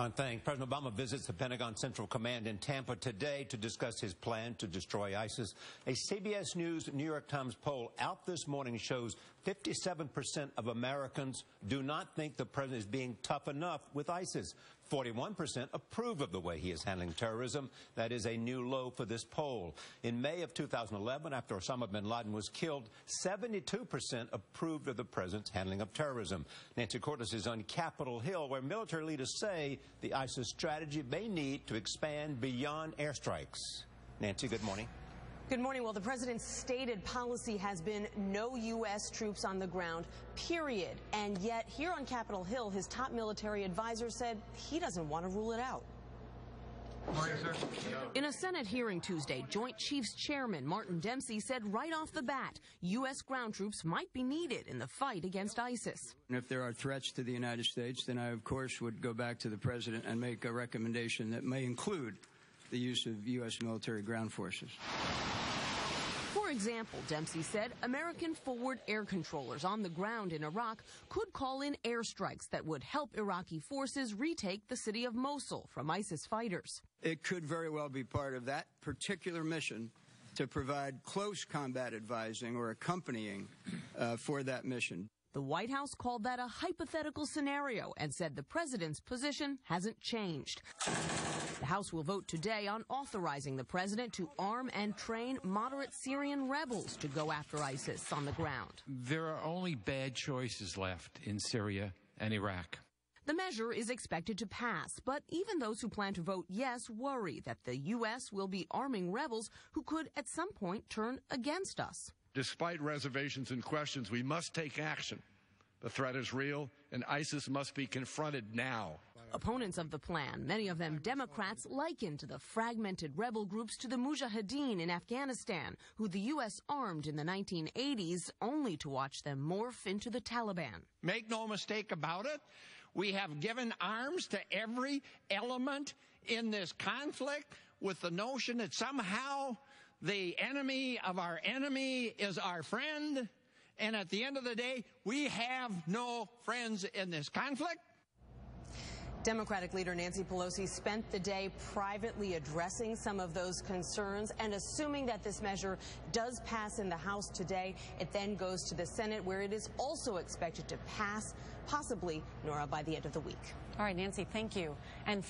Thanks. President Obama visits the Pentagon Central Command in Tampa today to discuss his plan to destroy ISIS. A CBS News New York Times poll out this morning shows 57% of Americans do not think the president is being tough enough with ISIS. 41% approve of the way he is handling terrorism. That is a new low for this poll. In May of 2011, after Osama bin Laden was killed, 72% approved of the president's handling of terrorism. Nancy Cordes is on Capitol Hill, where military leaders say the ISIS strategy may need to expand beyond airstrikes. Nancy, good morning. Good morning. Well, the president's stated policy has been no U.S. troops on the ground, period. And yet, here on Capitol Hill, his top military advisor said he doesn't want to rule it out. Morning, sir. In a Senate hearing Tuesday, Joint Chiefs Chairman Martin Dempsey said right off the bat, U.S. ground troops might be needed in the fight against ISIS. And if there are threats to the United States, then I, of course, would go back to the president and make a recommendation that may include the use of U.S. military ground forces. For example, Dempsey said American forward air controllers on the ground in Iraq could call in airstrikes that would help Iraqi forces retake the city of Mosul from ISIS fighters. It could very well be part of that particular mission to provide close combat advising or accompanying for that mission. The White House called that a hypothetical scenario and said the president's position hasn't changed. The House will vote today on authorizing the president to arm and train moderate Syrian rebels to go after ISIS on the ground. There are only bad choices left in Syria and Iraq. The measure is expected to pass, but even those who plan to vote yes worry that the U.S. will be arming rebels who could at some point turn against us. Despite reservations and questions, we must take action. The threat is real, and ISIS must be confronted now. Opponents of the plan, many of them Democrats, likened the fragmented rebel groups to the Mujahideen in Afghanistan, who the U.S. armed in the 1980s, only to watch them morph into the Taliban. Make no mistake about it, we have given arms to every element in this conflict with the notion that somehow the enemy of our enemy is our friend. And at the end of the day, we have no friends in this conflict. Democratic leader Nancy Pelosi spent the day privately addressing some of those concerns and assuming that this measure does pass in the House today. It then goes to the Senate, where it is also expected to pass, possibly, Nora, by the end of the week. All right, Nancy, thank you. And